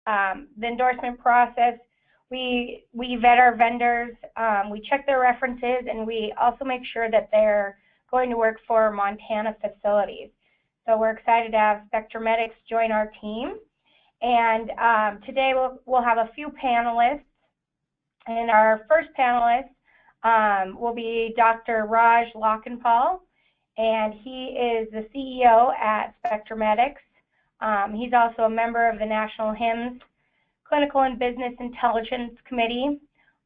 the endorsement process, we vet our vendors, we check their references, and we also make sure that they're going to work for Montana facilities. So we're excited to have Spectromedics join our team. And today we'll have a few panelists. And our first panelist will be Dr. Raj Lakhanpal, and he is the CEO at Spectromedics. He's also a member of the National HIMSS Clinical and Business Intelligence Committee,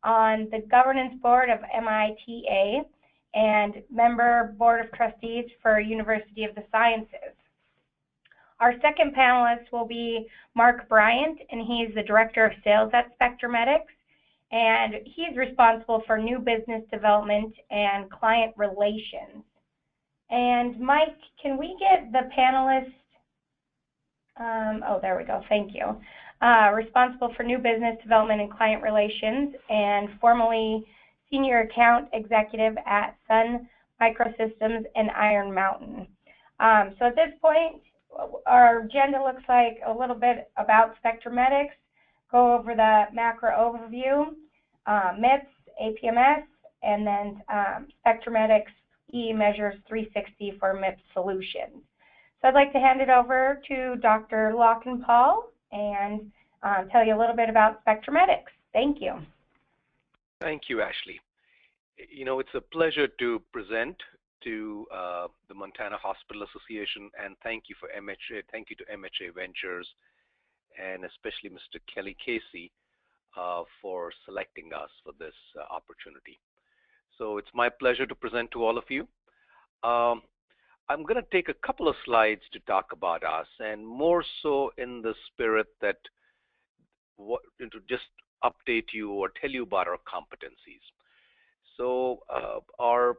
on the governance board of MIPS, and member board of trustees for University of the Sciences. Our second panelist will be Mark Bryant, and he's the Director of Sales at Spectromedics, and he's responsible for new business development and client relations. And Mike, can we get the panelist? Oh, there we go, thank you. Responsible for new business development and client relations, and formerly Senior Account Executive at Sun Microsystems and Iron Mountain. So at this point, our agenda looks like a little bit about Spectromedics, go over the macro overview, MIPS, APMs, and then Spectromedics eMeasures 360 for MIPS solutions. So I'd like to hand it over to Dr. Lakhanpal and tell you a little bit about Spectromedics. Thank you. Thank you, Ashley. You know, it's a pleasure to present to the Montana Hospital Association, and thank you for MHA. Thank you to MHA Ventures, and especially Mr. Kelly Casey for selecting us for this opportunity. So it's my pleasure to present to all of you. I'm going to take a couple of slides to talk about us, and more so in the spirit that to just update you or tell you about our competencies. So our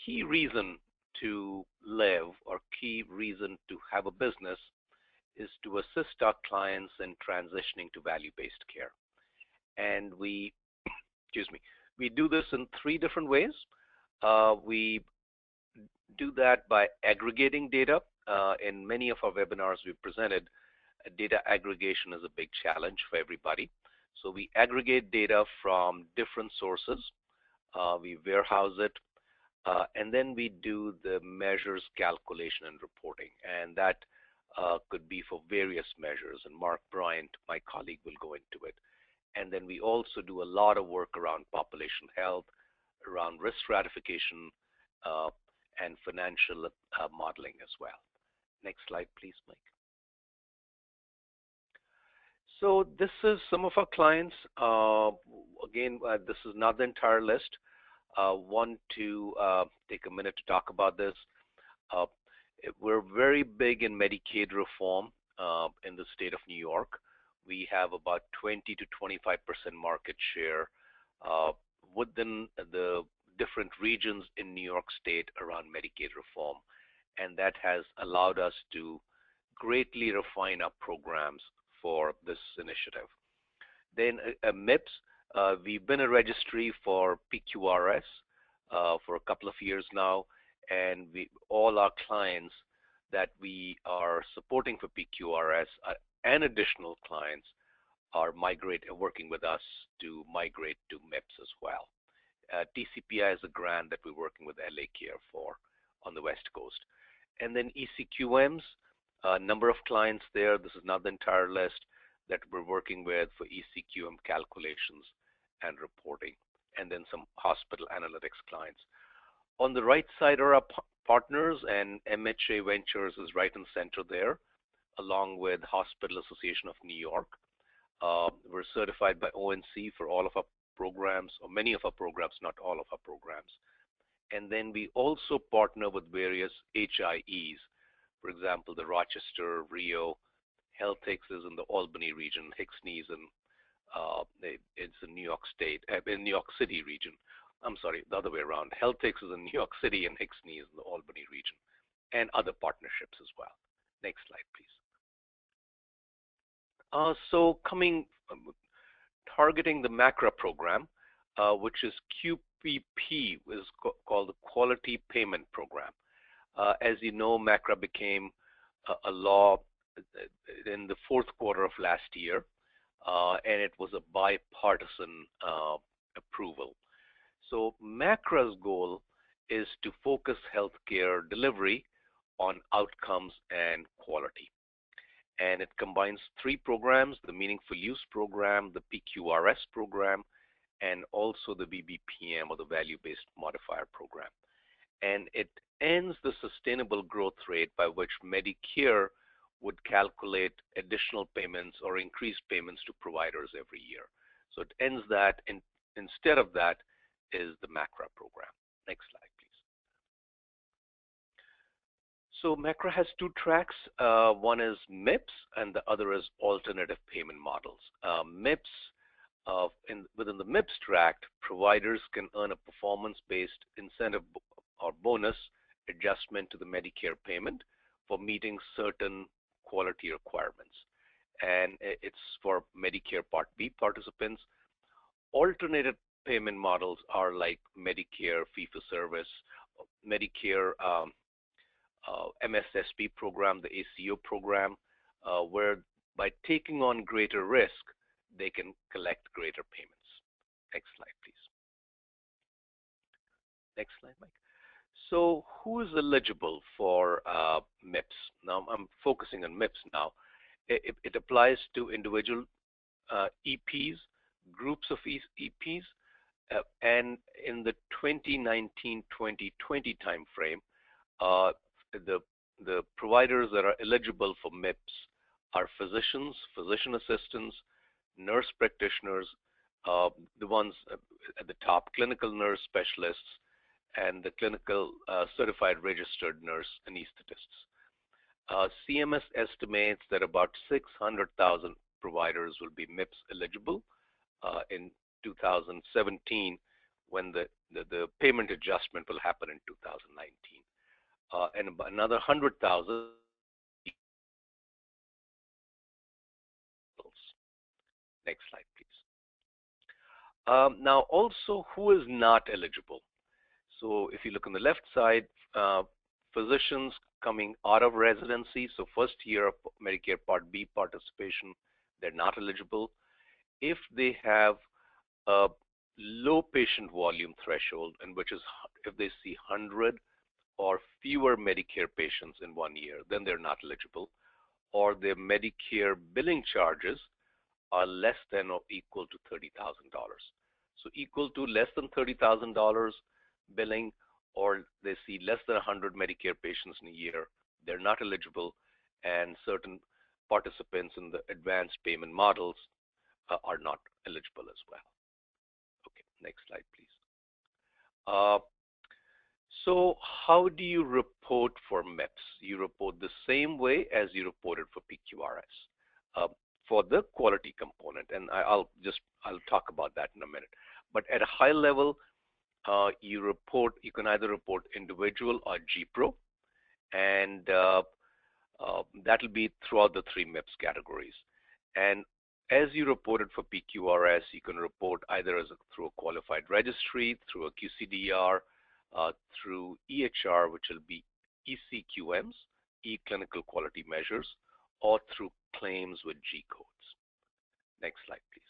key reason to live, or key reason to have a business, is to assist our clients in transitioning to value-based care. And we, we do this in 3 different ways. We do that by aggregating data. In many of our webinars we've presented, data aggregation is a big challenge for everybody. So we aggregate data from different sources. We warehouse it, and then we do the measures calculation and reporting. And that could be for various measures, and Mark Bryant, my colleague, will go into it. And then we also do a lot of work around population health, around risk stratification, and financial modeling as well. Next slide, please, Mike. So this is some of our clients. Again, this is not the entire list. Want to take a minute to talk about this. We're very big in Medicaid reform in the state of New York. We have about 20 to 25% market share within the different regions in New York State around Medicaid reform. And that has allowed us to greatly refine our programs for this initiative. Then MIPS, we've been a registry for PQRS for a couple of years now, and all our clients that we are supporting for PQRS and additional clients are working with us to migrate to MIPS as well. TCPI is a grant that we're working with LA Care for on the West Coast. And then ECQMs, a number of clients there. This is not the entire list that we're working with for ECQM calculations and reporting, and then some hospital analytics clients. On the right side are our partners, and MHA Ventures is right in the center there, along with Hospital Association of New York. We're certified by ONC for all of our programs, or many of our programs, not all of our programs. And then we also partner with various HIEs. For example, the Rochester, Rio, HealthX is in the Albany region, HICSNY is in it's in New York State, in New York City region. I'm sorry, the other way around. HealthX is in New York City and HICSNY is in the Albany region, and other partnerships as well. Next slide, please. So targeting the MACRA program, which is QPP, is called the Quality Payment Program. As you know, MACRA became a law in the fourth quarter of last year, and it was a bipartisan approval. So MACRA's goal is to focus healthcare delivery on outcomes and quality. And it combines three programs: the Meaningful Use Program, the PQRS program, and also the VBPM, or the Value-Based Modifier program. And it ends the sustainable growth rate by which Medicare would calculate additional payments or increased payments to providers every year. So it ends that, and instead of that is the MACRA program. Next slide, please. So MACRA has two tracks. One is MIPS, and the other is alternative payment models. Within the MIPS track, providers can earn a performance-based incentive or bonus adjustment to the Medicare payment for meeting certain quality requirements. And it's for Medicare Part B participants. Alternative payment models are like Medicare fee-for-service, Medicare MSSP program, the ACO program, where by taking on greater risk, they can collect greater payments. Next slide, please. Next slide, Mike. So who is eligible for MIPS? Now I'm focusing on MIPS now. It applies to individual EPs, groups of EPs, and in the 2019-2020 timeframe, the providers that are eligible for MIPS are physicians, physician assistants, nurse practitioners, the ones at the top, clinical nurse specialists, and the clinical certified registered nurse anesthetists. CMS estimates that about 600,000 providers will be MIPS eligible in 2017, when the payment adjustment will happen in 2019. And another 100,000. Next slide, please. Now, also, who is not eligible? So if you look on the left side, physicians coming out of residency, so first year of Medicare Part B participation, they're not eligible. If they have a low patient volume threshold, and which is if they see 100 or fewer Medicare patients in 1 year, then they're not eligible. Or their Medicare billing charges are less than or equal to $30,000. So equal to less than $30,000 billing, or they see less than 100 Medicare patients in a year, they're not eligible, and certain participants in the advanced payment models are not eligible as well. Okay, next slide, please. So how do you report for MIPS? You report the same way as you reported for PQRS. For the quality component, and I'll talk about that in a minute. But at a high level, you can either report individual or GPRO, and that'll be throughout the three MIPS categories. And as you reported for PQRS, you can report either through a qualified registry, through a QCDR, through EHR, which will be ECQMs, E-Clinical Quality Measures, or through claims with G codes. Next slide, please.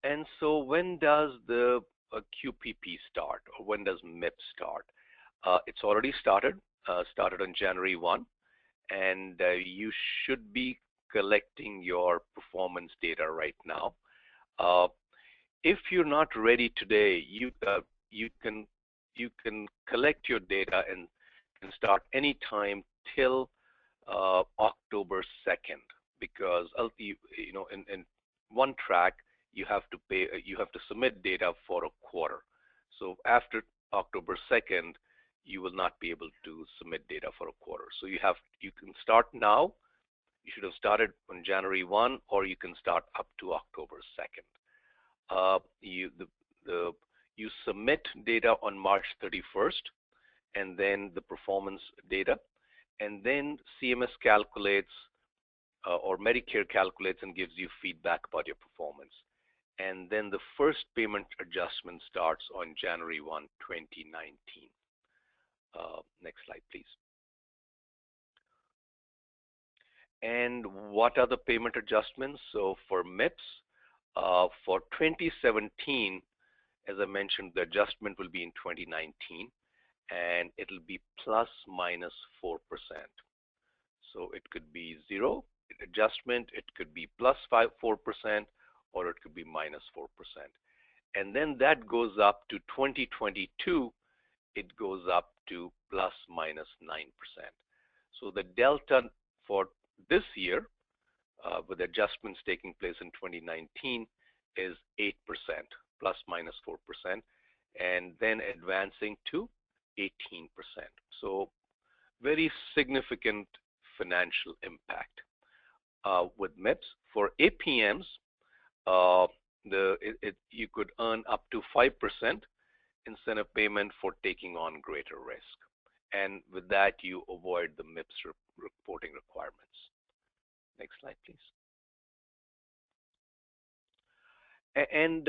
And so when does the QPP start, or when does MIPS start? It's already started on January 1, and you should be collecting your performance data right now. If you're not ready today, you can collect your data and can start anytime till October 2nd, because in one track you have to submit data for a quarter. So after October 2nd, you will not be able to submit data for a quarter. So you can start now. You should have started on January 1, or you can start up to October 2nd. You submit data on March 31st, and then the performance data, and then CMS calculates or Medicare calculates and gives you feedback about your performance. And then the first payment adjustment starts on January 1, 2019. Next slide, please. And what are the payment adjustments? So for MIPS, for 2017, as I mentioned, the adjustment will be in 2019, and it'll be plus minus 4%. So it could be zero adjustment, it could be plus 4%, or it could be minus 4%. And then that goes up to 2022, it goes up to plus minus 9%. So the delta for this year, with adjustments taking place in 2019, is 8%, plus minus 4%, and then advancing to 18%. So very significant financial impact. With MIPS, for APMs, you could earn up to 5% incentive payment for taking on greater risk. And with that, you avoid the MIPS reporting requirements. Next slide, please. And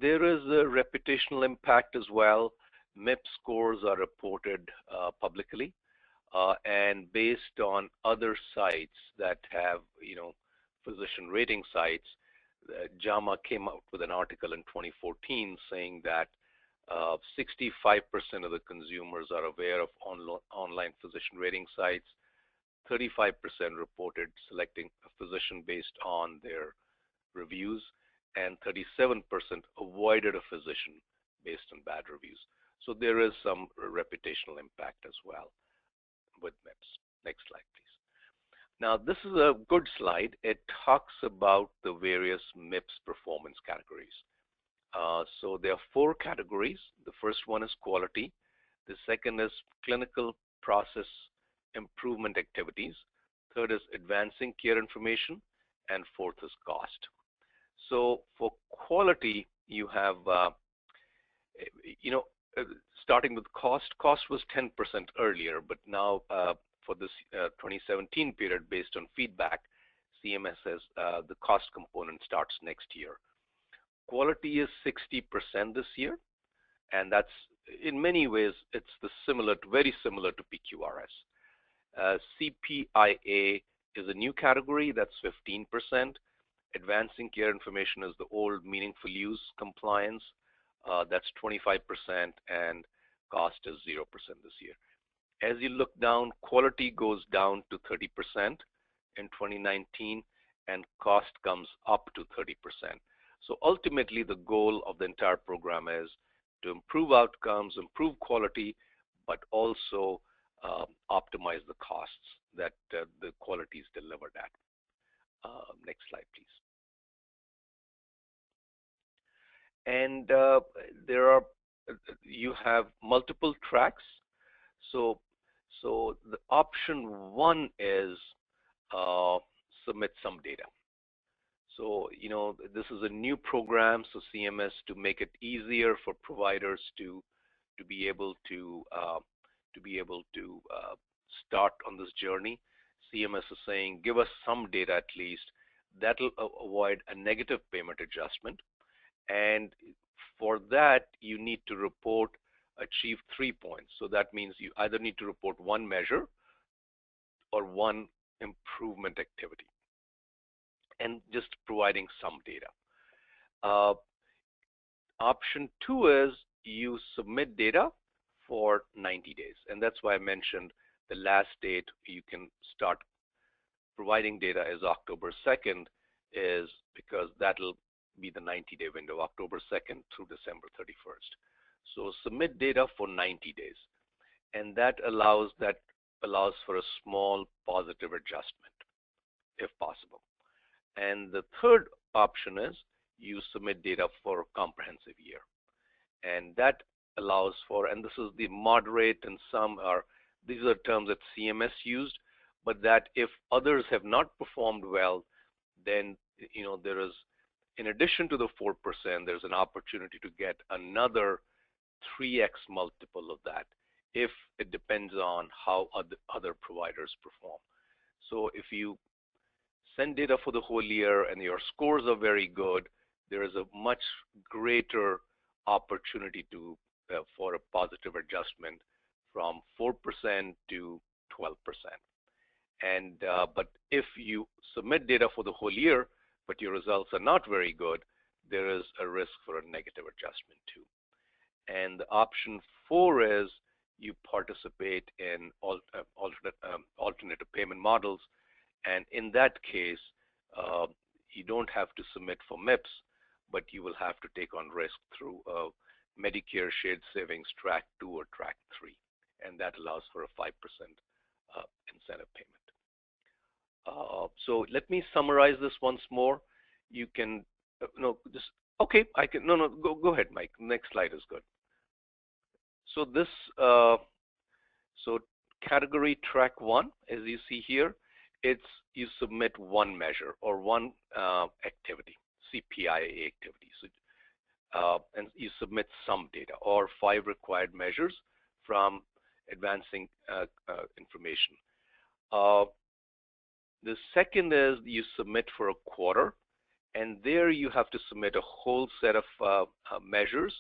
there is a reputational impact as well. MIPS scores are reported publicly, and based on other sites that have, physician rating sites, JAMA came out with an article in 2014 saying that 65% of the consumers are aware of online physician rating sites. 35% reported selecting a physician based on their reviews, and 37% avoided a physician based on bad reviews. So there is some reputational impact as well with MIPS. Next slide, please. Now, this is a good slide. It talks about the various MIPS performance categories. So there are 4 categories. The first one is quality. The second is clinical process improvement activities. Third is advancing care information. And fourth is cost. So for quality, you have, starting with cost. Cost was 10% earlier, but now for this 2017 period, based on feedback, CMS says the cost component starts next year. Quality is 60% this year, and that's in many ways it's very similar to PQRS. CPIA is a new category, that's 15%. Advancing care information is the old meaningful use compliance, that's 25%, and cost is 0% this year. As you look down, quality goes down to 30% in 2019, and cost comes up to 30%. So ultimately, the goal of the entire program is to improve outcomes, improve quality, but also optimize the costs that the quality is delivered at. Next slide, please. And you have multiple tracks. So the option 1 is submit some data. So, this is a new program, so CMS, to make it easier for providers to be able to start on this journey. CMS is saying, give us some data at least. That'll avoid a negative payment adjustment. And for that, you need to achieve 3 points. So that means you either need to report 1 measure or 1 improvement activity, and just providing some data. Option 2 is you submit data for 90 days. And that's why I mentioned the last date you can start providing data is October 2nd, is because that'll be the 90-day window, October 2nd through December 31st. So submit data for 90 days. And that allows for a small positive adjustment, if possible. And the third option is you submit data for a comprehensive year. And that allows for, and this is the moderate, and these are terms that CMS used, but that if others have not performed well, then there is, in addition to the 4%, there's an opportunity to get another 3x multiple of that if it depends on how other providers perform. So if you send data for the whole year and your scores are very good, there is a much greater opportunity for a positive adjustment from 4% to 12%. But if you submit data for the whole year, but your results are not very good, there is a risk for a negative adjustment too. And the option 4 is you participate in alternative payment models, and in that case, you don't have to submit for MIPS, but you will have to take on risk through Medicare Shared Savings Track 2 or Track 3, and that allows for a 5% incentive payment. So let me summarize this once more. You can, no, just, okay, I can, no, go ahead, Mike. Next slide is good. So this, so category Track 1, as you see here, it's you submit one measure or one activity, CPIA activity. So, and you submit some data or 5 required measures from advancing information. The second is you submit for a quarter, and there you have to submit a whole set of measures,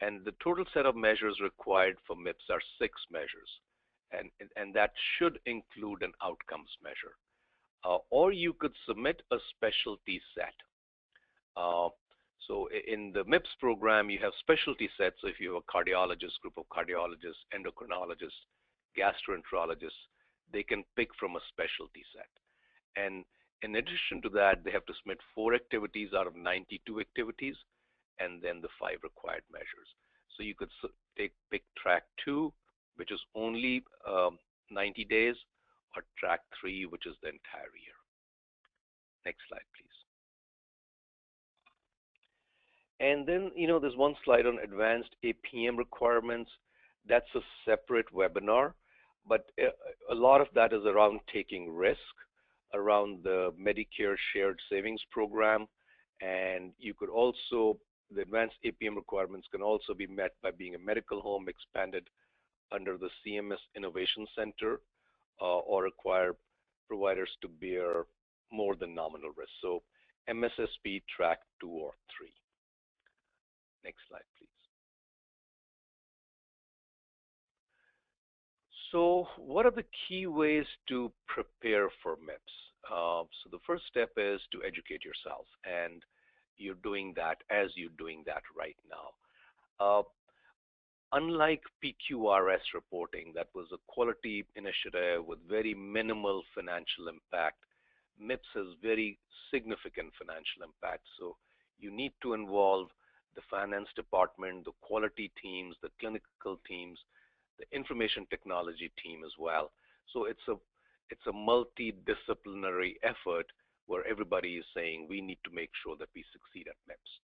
and the total set of measures required for MIPS are 6 measures, and that should include an outcomes measure. Or you could submit a specialty set. So in the MIPS program, you have specialty sets. So if you have a cardiologist, group of cardiologists, endocrinologists, gastroenterologists, they can pick from a specialty set. And in addition to that, they have to submit 4 activities out of 92 activities, and then the 5 required measures. So you could pick Track 2, which is only 90 days, or Track 3, which is the entire year. Next slide, please. And then, there's one slide on advanced APM requirements. That's a separate webinar, but a lot of that is around taking risk, around the Medicare Shared Savings Program, and you could also, the advanced APM requirements can also be met by being a medical home expanded under the CMS Innovation Center, or require providers to bear more than nominal risk. So MSSP Track 2 or 3. Next slide, please. So what are the key ways to prepare for MIPS? So the first step is to educate yourself, and you're doing that as you're doing that right now. Unlike PQRS reporting, that was a quality initiative with very minimal financial impact, MIPS has very significant financial impact. So you need to involve the finance department, the quality teams, the clinical teams, the information technology team as well. So it's a multidisciplinary effort where everybody is saying we need to make sure that we succeed at MIPS.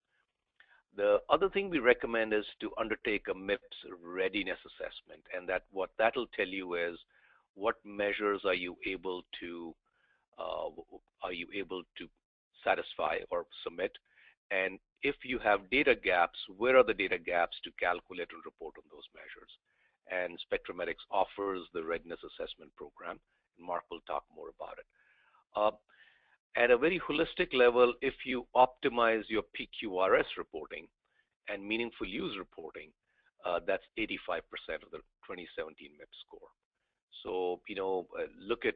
The other thing we recommend is to undertake a MIPS readiness assessment, and what that'll tell you is what measures are you able to satisfy or submit, and if you have data gaps, where are the data gaps to calculate and report on those measures? And Spectromedics offers the readiness assessment program, and Mark will talk more about it. At a very holistic level, if you optimize your PQRS reporting and meaningful use reporting, that's 85% of the 2017 MIPS score. So, look at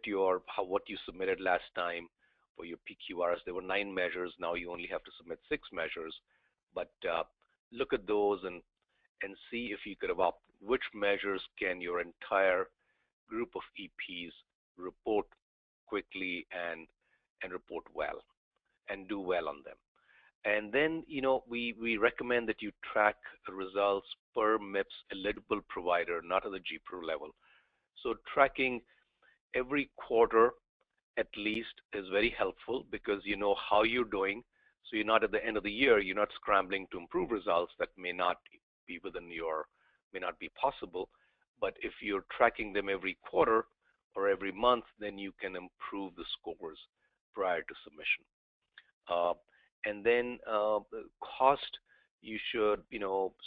what you submitted last time for your PQRS. There were 9 measures. Now you only have to submit 6 measures. But look at those and see if you could have which measures can your entire group of EPs report quickly and report well and do well on them. And then, we recommend that you track results per MIPS eligible provider, not at the GPRO level. So tracking every quarter at least is very helpful because you know how you're doing. So you're not at the end of the year, you're not scrambling to improve results that may not be may not be possible. But if you're tracking them every quarter or every month, then you can improve the scores prior to submission. And then the cost, you should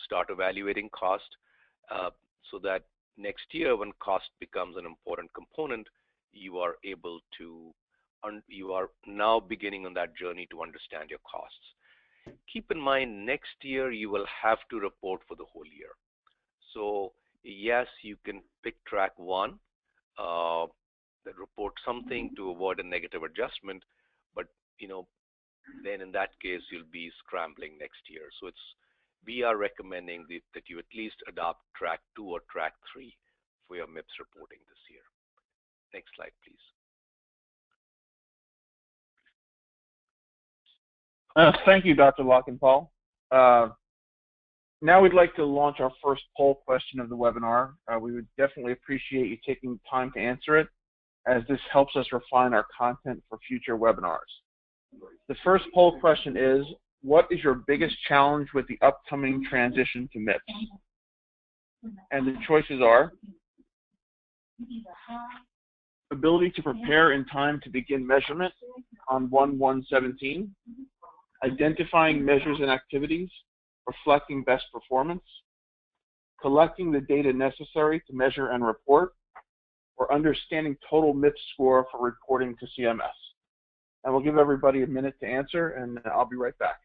start evaluating cost so that next year when cost becomes an important component, you are now beginning on that journey to understand your costs. Keep in mind, next year you will have to report for the whole year. So Yes, you can pick track one uh, that reports something to avoid a negative adjustment, but you know, then in that case you'll be scrambling next year. So we are recommending that you at least adopt track 2 or track 3 for your MIPS reporting this year. Next slide, please. Thank you, Dr. Lockenthal. Now we'd like to launch our first poll question of the webinar. We would definitely appreciate you taking time to answer it, as this helps us refine our content for future webinars. The first poll question is, what is your biggest challenge with the upcoming transition to MIPS? And the choices are: ability to prepare in time to begin measurement on 1/1/17, identifying measures and activities, reflecting best performance, collecting the data necessary to measure and report, or understanding total MIPS score for reporting to CMS. And we'll give everybody a minute to answer, and I'll be right back.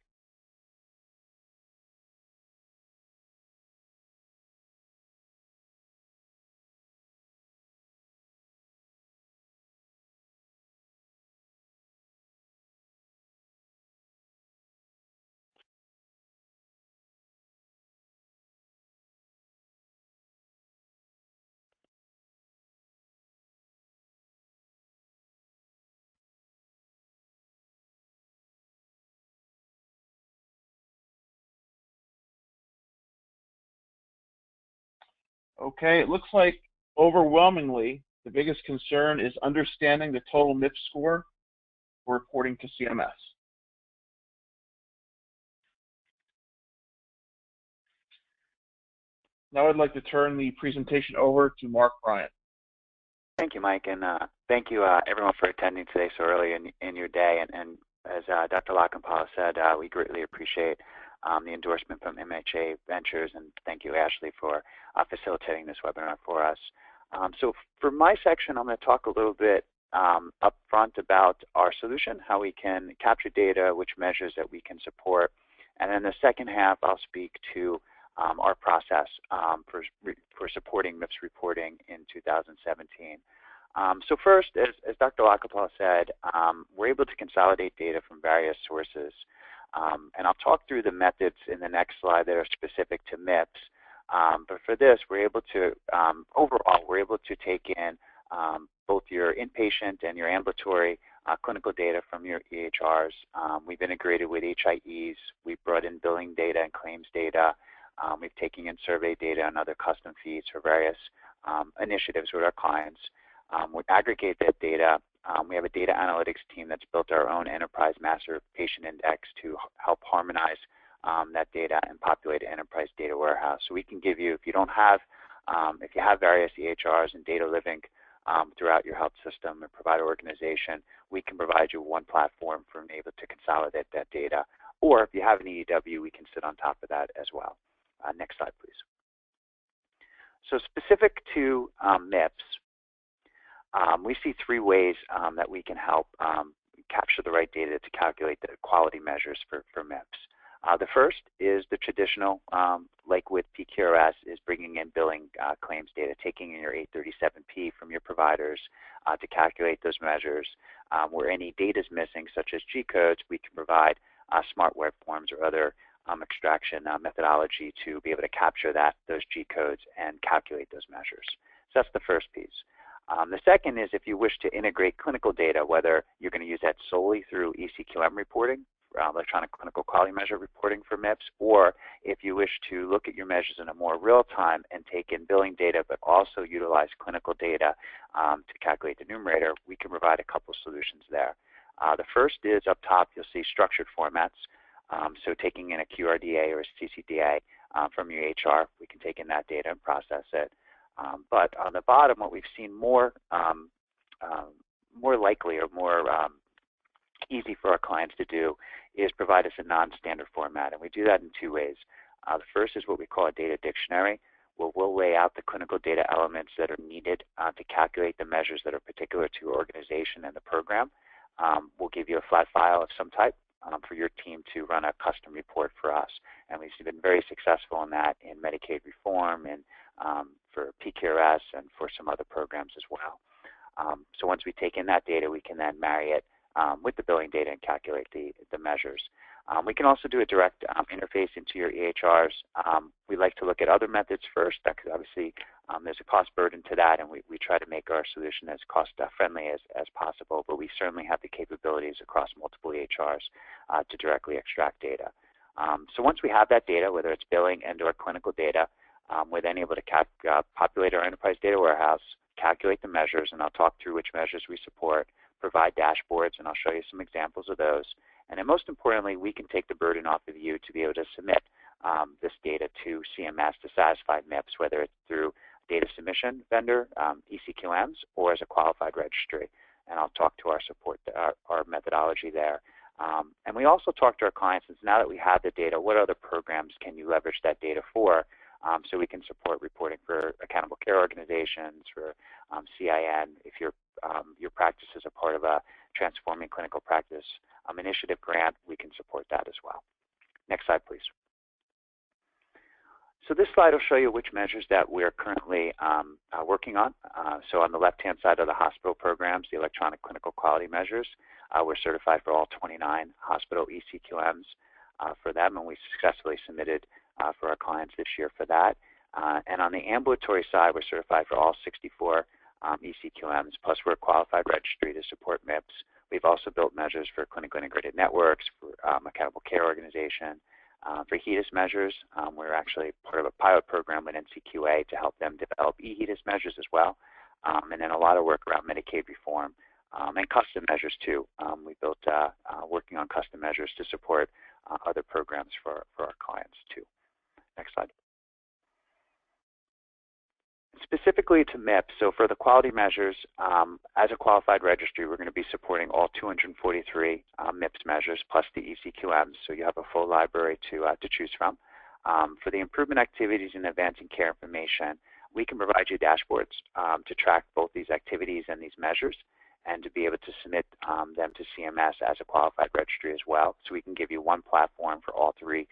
Okay, it looks like overwhelmingly the biggest concern is understanding the total MIPS score for reporting to CMS. Now I'd like to turn the presentation over to Mark Bryant. Thank you, Mike, and thank you everyone for attending today so early in your day. And as Dr. Lockenthal said, we greatly appreciate the endorsement from MHA Ventures, and thank you, Ashley, for facilitating this webinar for us. So for my section, I'm going to talk a little bit up front about our solution, how we can capture data, which measures that we can support. And then the second half, I'll speak to our process for supporting MIPS reporting in 2017. So first, as Dr. Lockenthal said, we're able to consolidate data from various sources. And I'll talk through the methods in the next slide that are specific to MIPS. But for this, we're able to, overall, we're able to take in both your inpatient and your ambulatory clinical data from your EHRs. We've integrated with HIEs. We've brought in billing data and claims data. We've taken in survey data and other custom feeds for various initiatives with our clients. We aggregate that data. We have a data analytics team that's built our own enterprise master patient index to help harmonize that data and populate an enterprise data warehouse. So we can give you, if you have various EHRs and data living throughout your health system or provider organization, we can provide you one platform for being able to consolidate that data. Or if you have an EEW, we can sit on top of that as well. Next slide, please. So specific to MIPS, we see three ways that we can help capture the right data to calculate the quality measures for MIPS. The first is the traditional, like with PQRS, is bringing in billing claims data, taking in your 837P from your providers to calculate those measures. Where any data is missing, such as G codes, we can provide smart web forms or other extraction methodology to be able to capture those G codes and calculate those measures. So that's the first piece. The second is if you wish to integrate clinical data, whether you're going to use that solely through ECQM reporting, electronic clinical quality measure reporting for MIPS, or if you wish to look at your measures in a more real time and take in billing data but also utilize clinical data to calculate the numerator, we can provide a couple solutions there. The first is up top, you'll see structured formats. So taking in a QRDA or a CCDA from your HR, we can take in that data and process it. But on the bottom, what we've seen more likely or more easy for our clients to do is provide us a non-standard format. And we do that in two ways. The first is what we call a data dictionary, where we'll lay out the clinical data elements that are needed to calculate the measures that are particular to your organization and the program. We'll give you a flat file of some type for your team to run a custom report for us. And we've been very successful in that in Medicaid reform and for PQRS, and for some other programs as well. So once we take in that data, we can then marry it with the billing data and calculate the measures. We can also do a direct interface into your EHRs. We like to look at other methods first, because obviously there's a cost burden to that, and we try to make our solution as cost-friendly as possible, but we certainly have the capabilities across multiple EHRs to directly extract data. So once we have that data, whether it's billing and or clinical data, we're then able to populate our enterprise data warehouse, calculate the measures, and I'll talk through which measures we support, provide dashboards, and I'll show you some examples of those. And then most importantly, we can take the burden off of you to be able to submit this data to CMS to satisfy MIPS, whether it's through data submission vendor, ECQMs, or as a qualified registry. And I'll talk to our support, our methodology there. And we also talk to our clients, since now that we have the data, what other programs can you leverage that data for? So we can support reporting for accountable care organizations, for CIN. If your practice is a part of a Transforming Clinical Practice initiative grant, we can support that as well. Next slide, please. So this slide will show you which measures that we're currently working on. So on the left-hand side of the hospital programs, the electronic clinical quality measures, we're certified for all 29 hospital ECQMs for them, and we successfully submitted for our clients this year for that. And on the ambulatory side, we're certified for all 64 ECQMs, plus we're a qualified registry to support MIPS. We've also built measures for clinical integrated networks, for accountable care organization. For HEDIS measures, we're actually part of a pilot program with NCQA to help them develop e-HEDIS measures as well. And then a lot of work around Medicaid reform and custom measures too. We built working on custom measures to support other programs for our clients too. Next slide. Specifically to MIPS, so for the quality measures, as a qualified registry, we're going to be supporting all 243 MIPS measures plus the ECQMs, so you have a full library to choose from. For the improvement activities and advancing care information, we can provide you dashboards to track both these activities and these measures, and to be able to submit them to CMS as a qualified registry as well. So we can give you one platform for all three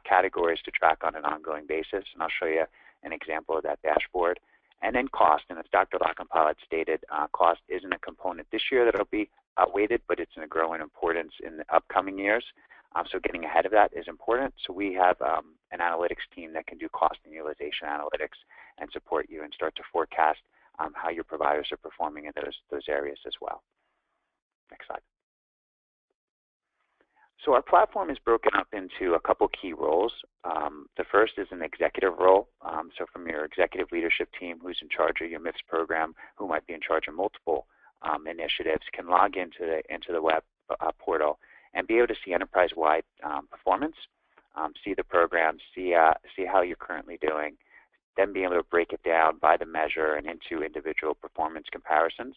categories to track on an ongoing basis, and I'll show you an example of that dashboard. And then cost, and as Dr. Lockenpal had stated, cost isn't a component this year that will be weighted, but it's in a growing importance in the upcoming years. So getting ahead of that is important. So we have an analytics team that can do cost and utilization analytics and support you and start to forecast how your providers are performing in those areas as well. Next slide. So our platform is broken up into a couple key roles. The first is an executive role. So from your executive leadership team who's in charge of your MIPS program, who might be in charge of multiple initiatives, can log into the web portal and be able to see enterprise-wide performance, see the program, see how you're currently doing, then be able to break it down by the measure and into individual performance comparisons.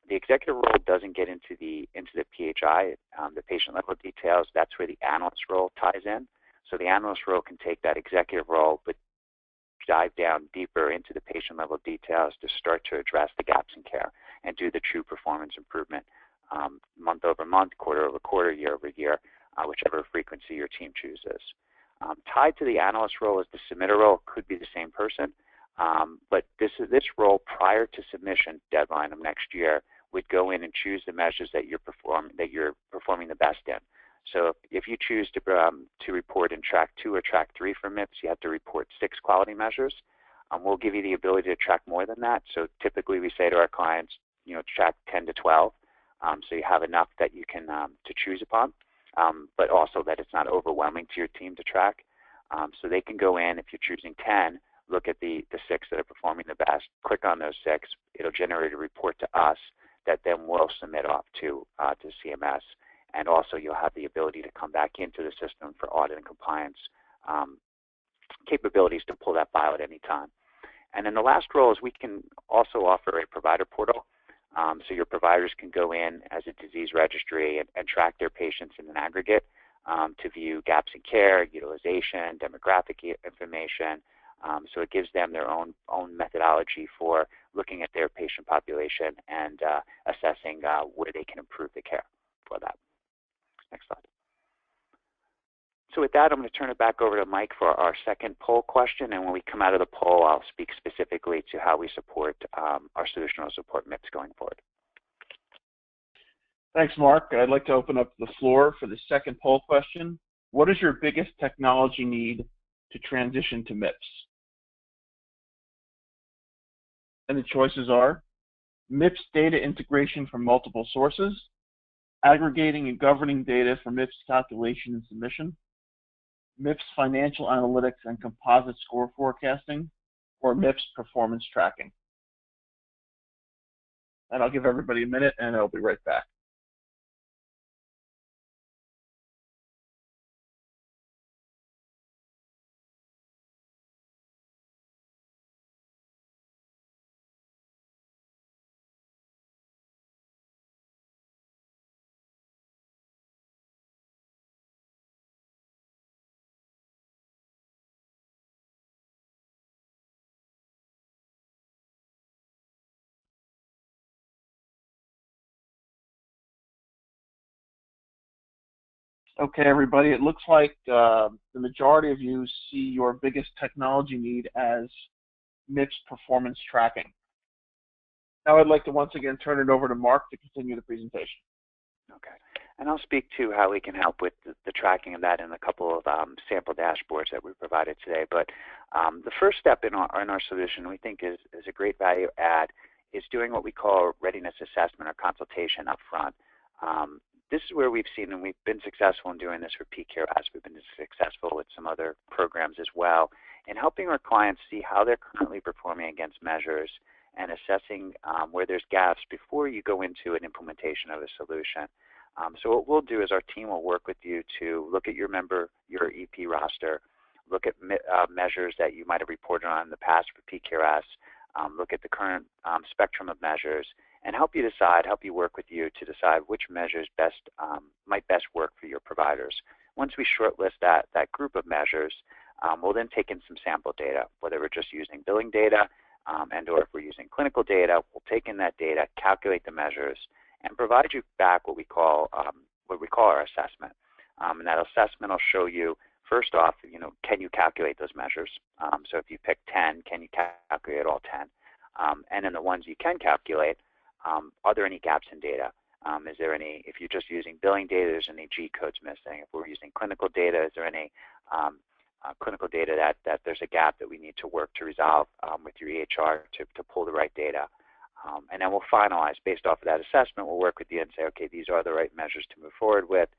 The executive role doesn't get into the PHI, the patient level details. That's where the analyst role ties in. So the analyst role can take that executive role, but dive down deeper into the patient level details to start to address the gaps in care and do the true performance improvement month over month, quarter over quarter, year over year, whichever frequency your team chooses. Tied to the analyst role is the submitter role. Could be the same person, but this role prior to submission deadline of next year would go in and choose the measures that you're performing the best in. So if you choose to report in track 2 or track 3 for MIPS, you have to report 6 quality measures. We'll give you the ability to track more than that. So typically we say to our clients, track 10 to 12, so you have enough that you can to choose upon, but also that it's not overwhelming to your team to track. So they can go in, if you're choosing 10, look at the 6 that are performing the best, click on those 6, it'll generate a report to us that then we'll submit off to CMS, and also you'll have the ability to come back into the system for audit and compliance capabilities to pull that file at any time. And then the last role is we can also offer a provider portal, so your providers can go in as a disease registry and track their patients in an aggregate to view gaps in care, utilization, demographic information. So it gives them their own methodology for looking at their patient population and assessing where they can improve the care for that. Next slide. So with that, I'm going to turn it back over to Mike for our second poll question, and when we come out of the poll, I'll speak specifically to how we support our solution will support MIPS going forward. Thanks, Mark. I'd like to open up the floor for the second poll question. What is your biggest technology need to transition to MIPS? And the choices are MIPS data integration from multiple sources, aggregating and governing data for MIPS calculation and submission, MIPS financial analytics and composite score forecasting, or MIPS performance tracking. And I'll give everybody a minute and I'll be right back. Okay, everybody, it looks like the majority of you see your biggest technology need as MIPS performance tracking. Now I'd like to once again turn it over to Mark to continue the presentation. Okay, and I'll speak to how we can help with the tracking of that in a couple of sample dashboards that we provided today. But the first step in our solution we think is a great value add is doing what we call readiness assessment or consultation up front. This is where we've seen, and we've been successful in doing this for PQRS. We've been successful with some other programs as well in helping our clients see how they're currently performing against measures and assessing where there's gaps before you go into an implementation of a solution. So what we'll do is our team will work with you to look at your EP roster, look at measures that you might have reported on in the past for PQRS, look at the current spectrum of measures, and help you work with you to decide which measures might best work for your providers. Once we shortlist that group of measures, we'll then take in some sample data, whether we're just using billing data and or if we're using clinical data. We'll take in that data, calculate the measures, and provide you back what we call our assessment. And that assessment will show you, first off, can you calculate those measures? So if you pick 10, can you calculate all 10? And in the ones you can calculate, are there any gaps in data? Is there any, if you're just using billing data, there's any G codes missing? If we're using clinical data, is there any clinical data that there's a gap that we need to work to resolve with your EHR to pull the right data? And then we'll finalize, based off of that assessment, we'll work with you and say, okay, these are the right measures to move forward with.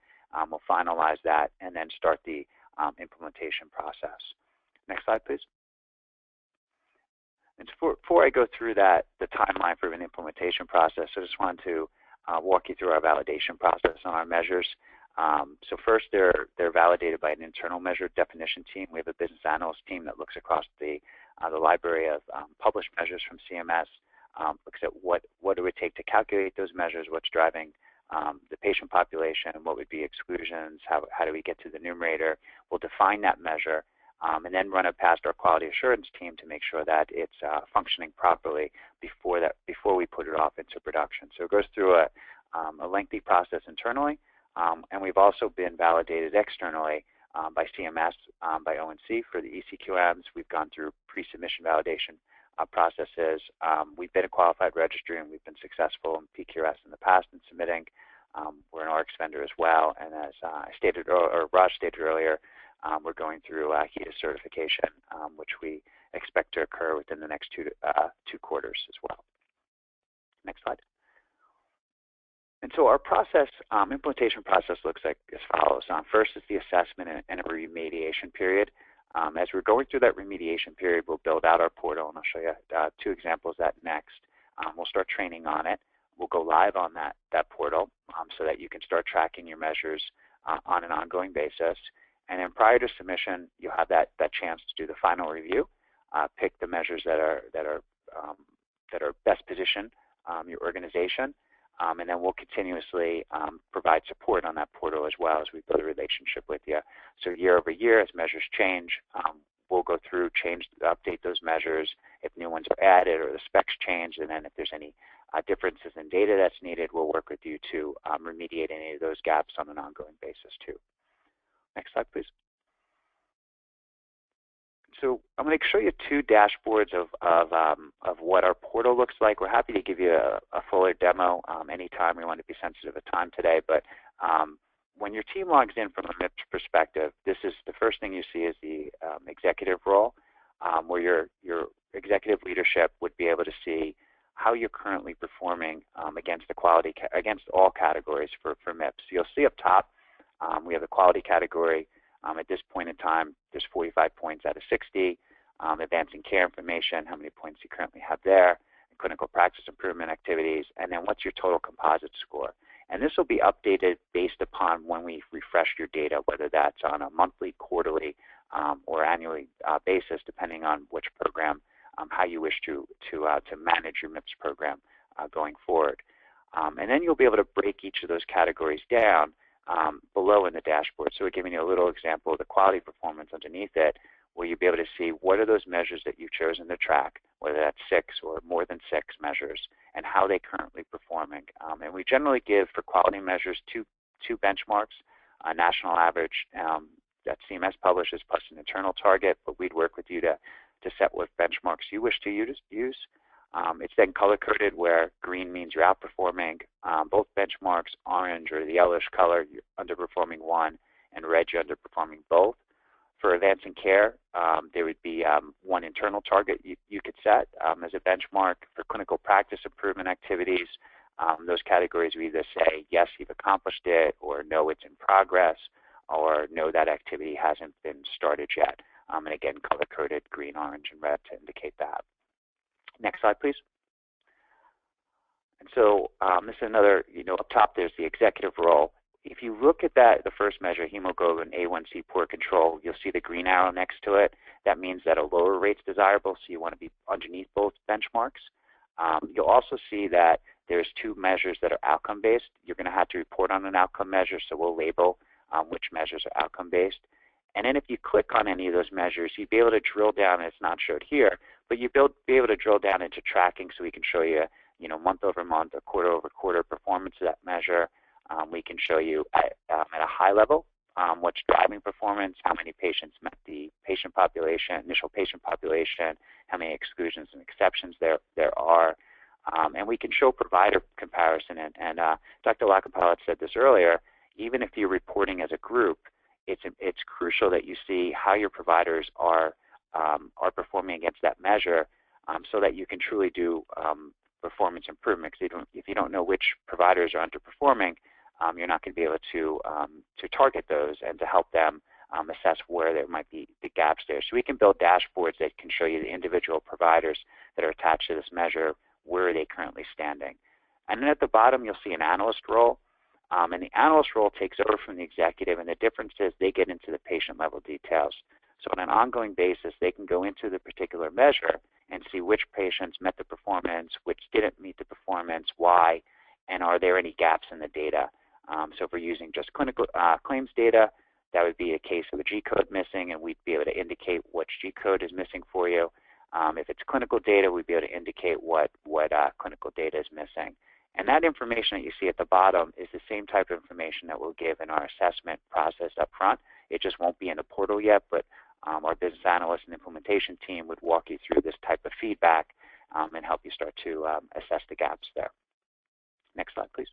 We'll finalize that and then start the implementation process. Next slide, please. And before I go through the timeline for an implementation process, I just wanted to walk you through our validation process on our measures. So first, they're validated by an internal measure definition team. We have a business analyst team that looks across the library of published measures from CMS, looks at what it would take to calculate those measures, what's driving the patient population, what would be exclusions, how do we get to the numerator. We'll define that measure. And then run it past our quality assurance team to make sure that it's functioning properly before we put it off into production. So it goes through a lengthy process internally, and we've also been validated externally by CMS, by ONC for the ECQMs. We've gone through pre-submission validation processes. We've been a qualified registry, and we've been successful in PQRS in the past in submitting. We're an RX vendor as well, and as Raj stated earlier, we're going through HEDIS certification, which we expect to occur within the next two quarters as well. Next slide. And so our process, implementation process looks like as follows. First is the assessment and a remediation period. As we're going through that remediation period, we'll build out our portal, and I'll show you two examples of that next. We'll start training on it. We'll go live on that portal so that you can start tracking your measures on an ongoing basis. And then prior to submission, you'll have that chance to do the final review, pick the measures that are best position your organization, and then we'll continuously provide support on that portal as well as we build a relationship with you. So year over year, as measures change, we'll go through, update those measures. If new ones are added or the specs change, and then if there's any differences in data that's needed, we'll work with you to remediate any of those gaps on an ongoing basis too. Next slide, please. So I'm going to show you two dashboards of what our portal looks like. We're happy to give you a fuller demo anytime. We want to be sensitive of time today, but when your team logs in from a MIPS perspective, this is the first thing you see is the executive role, where your executive leadership would be able to see how you're currently performing against all categories for MIPS. You'll see up top we have the quality category. At this point in time, there's 45 points out of 60. Advancing care information, how many points you currently have there, clinical practice improvement activities, and then what's your total composite score. And this will be updated based upon when we refresh your data, whether that's on a monthly, quarterly, or annually basis, depending on which program, how you wish to manage your MIPS program going forward. And then you'll be able to break each of those categories down below in the dashboard. So we're giving you a little example of the quality performance underneath it, where you'll be able to see what are those measures that you've chosen to track, whether that's 6 or more than 6 measures, and how they're currently performing. And we generally give for quality measures two benchmarks, a national average that CMS publishes plus an internal target, but we'd work with you to set what benchmarks you wish to use. It's then color-coded, where green means you're outperforming both benchmarks, orange or the yellowish color, you're underperforming one, and red, you're underperforming both. For advancing care, there would be one internal target you could set as a benchmark. For clinical practice improvement activities, those categories we either say, yes, you've accomplished it, or no, it's in progress, or no, that activity hasn't been started yet. And again, color-coded green, orange, and red to indicate that. Next slide, please. And so this is another, up top there's the executive role. If you look at the first measure, hemoglobin A1C poor control, you'll see the green arrow next to it. That means that a lower rate's desirable, so you want to be underneath both benchmarks. You'll also see that there's 2 measures that are outcome-based. You're going to have to report on an outcome measure, so we'll label which measures are outcome-based. And then if you click on any of those measures, you'd be able to drill down, and it's not showed here, but you'd be able to drill down into tracking, so we can show you, month over month or quarter over quarter performance of that measure. We can show you at a high level what's driving performance, how many patients met the patient population, initial patient population, how many exclusions and exceptions there are. And we can show provider comparison. And Dr. Lockenpal had said this earlier, even if you're reporting as a group, it's crucial that you see how your providers are performing against that measure, so that you can truly do performance improvement. Because if you don't know which providers are underperforming, you're not going to be able to target those and to help them assess where there might be the gaps there. So we can build dashboards that can show you the individual providers that are attached to this measure, where are they currently standing. And then at the bottom, you'll see an analyst role. And the analyst role takes over from the executive, and the difference is they get into the patient level details. So on an ongoing basis, they can go into the particular measure and see which patients met the performance, which didn't meet the performance, why, and are there any gaps in the data. So if we're using just clinical claims data, that would be a case of a G-code missing, and we'd be able to indicate which G-code is missing for you. If it's clinical data, we'd be able to indicate what clinical data is missing. And that information that you see at the bottom is the same type of information that we'll give in our assessment process up front. It just won't be in the portal yet, but our business analyst and implementation team would walk you through this type of feedback and help you start to assess the gaps there. Next slide, please.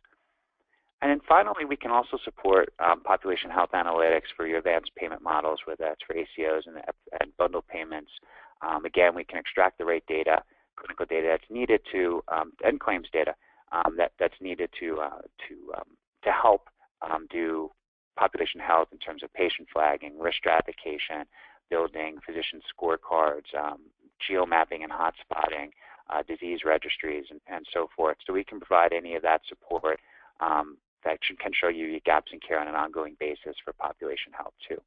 And then finally, we can also support population health analytics for your advanced payment models, whether that's for ACOs and bundle payments. Again, we can extract the rate data, clinical data that's needed to, and claims data that's needed to help do population health in terms of patient flagging, risk stratification, building physician scorecards, geomapping and hotspotting, disease registries, and so forth. So we can provide any of that support that can show you your gaps in care on an ongoing basis for population health too.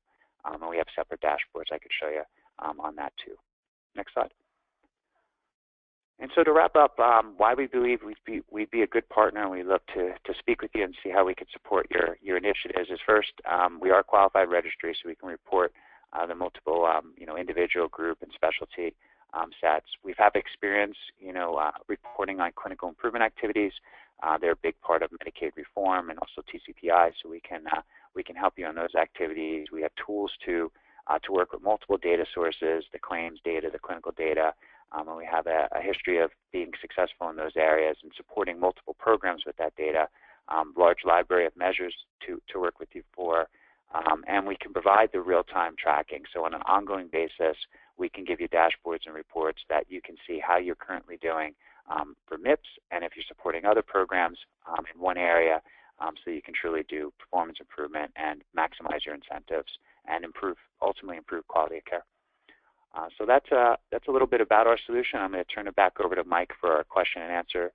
And we have separate dashboards I could show you on that too. Next slide. And so to wrap up, why we believe we'd be a good partner, and we look to speak with you and see how we could support your initiatives is first, we are a qualified registry, so we can report the multiple individual, group, and specialty sets. We've had experience reporting on clinical improvement activities. They're a big part of Medicaid reform and also TCPI, so we can help you on those activities. We have tools to to work with multiple data sources, the claims data, the clinical data, and we have a history of being successful in those areas and supporting multiple programs with that data, large library of measures to work with you for, and we can provide the real-time tracking. So on an ongoing basis, we can give you dashboards and reports that you can see how you're currently doing for MIPS, and if you're supporting other programs in one area, so you can truly do performance improvement and maximize your incentives and ultimately improve quality of care. So that's a little bit about our solution. I'm going to turn it back over to Mike for our question and answer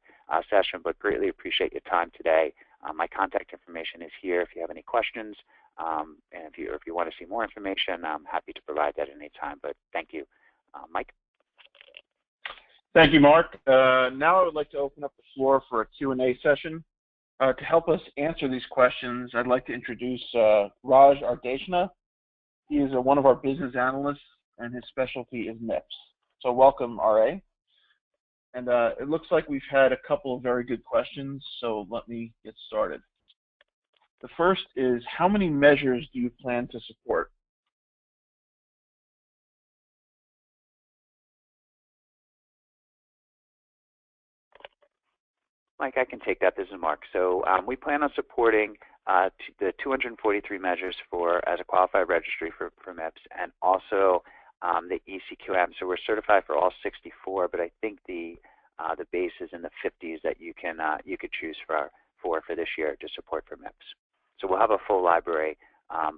session, but greatly appreciate your time today. My contact information is here if you have any questions, and if you want to see more information, I'm happy to provide that at any time, but thank you. Mike? Thank you, Mark. Now I would like to open up the floor for a Q&A session. To help us answer these questions, I'd like to introduce Raj Ardeshna. He is one of our business analysts, and his specialty is MIPS. So welcome, RA. And it looks like we've had a couple of very good questions, so let me get started. The first is, how many measures do you plan to support? Mike, I can take that. This is Mark. So we plan on supporting the 243 measures as a qualified registry for MIPS, and also the ECQM. So we're certified for all 64, but I think the base is in the 50s that you could choose for this year to support for MIPS. So we'll have a full library,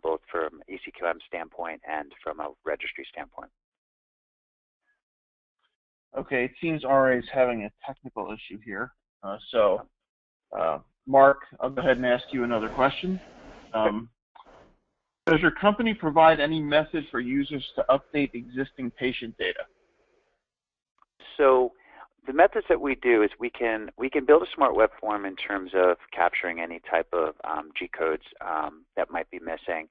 both from ECQM standpoint and from a registry standpoint. Okay, it seems RA is having a technical issue here. Mark, I'll go ahead and ask you another question. Does your company provide any method for users to update existing patient data? So the methods that we do is we can build a smart web form in terms of capturing any type of G codes that might be missing.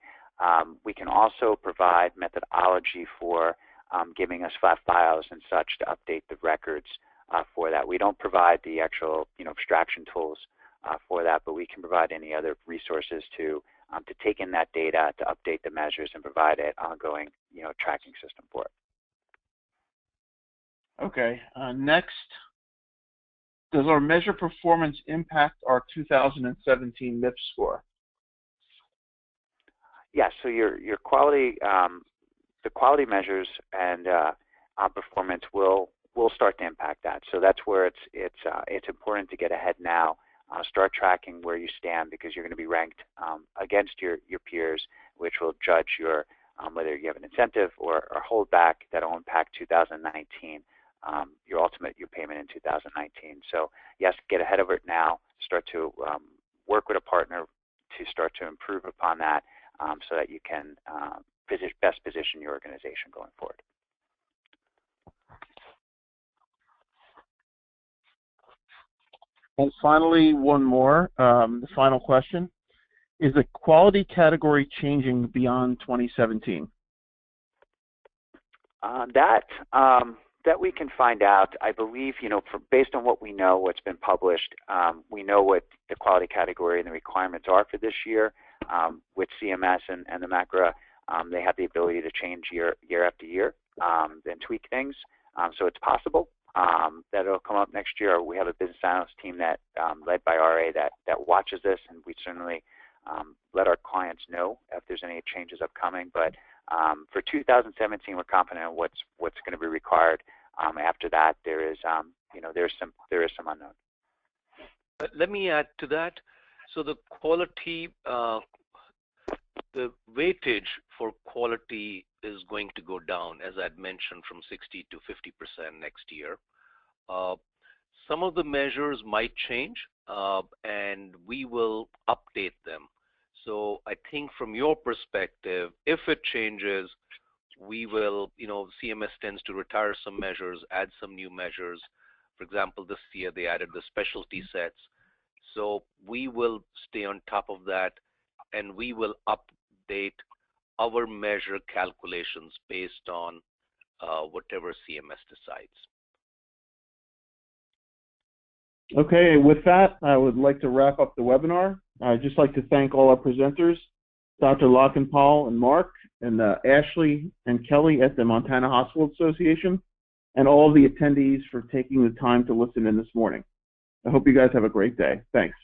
We can also provide methodology for giving us flat files and such to update the records for that. We don't provide the actual abstraction tools for that, but we can provide any other resources to take in that data, to update the measures, and provide an ongoing tracking system for it. Okay. Next, does our measure performance impact our 2017 MIPS score? Yes. So your quality, the quality measures and performance will start to impact that. So that's where it's important to get ahead now. Start tracking where you stand, because you're going to be ranked against your peers, which will judge your whether you have an incentive or holdback that will impact 2019, your payment in 2019. So yes, get ahead of it now. Start to work with a partner to start to improve upon that, so that you can best position your organization going forward. And finally, one more, the final question. Is the quality category changing beyond 2017? That we can find out. I believe, based on what we know, what's been published, we know what the quality category and the requirements are for this year. With CMS and the MACRA, they have the ability to change year after year and tweak things. So it's possible that it'll come up next year. We have a business analyst team that led by RA that watches this, and we certainly let our clients know if there's any changes upcoming. But for 2017, we're confident in what's going to be required. After that, there is some unknown. Let me add to that. So the quality, the weightage for quality is going to go down, as I'd mentioned, from 60 to 50% next year. Some of the measures might change, and we will update them. So I think from your perspective, if it changes, we will, CMS tends to retire some measures, add some new measures. For example, this year they added the specialty sets. So we will stay on top of that, and we will update our measure calculations based on whatever CMS decides. Okay, with that, I would like to wrap up the webinar. I'd just like to thank all our presenters Dr. Lockenpaul and Mark, and Ashley and Kelly at the Montana Hospital Association, and all the attendees for taking the time to listen in this morning. I hope you guys have a great day. Thanks.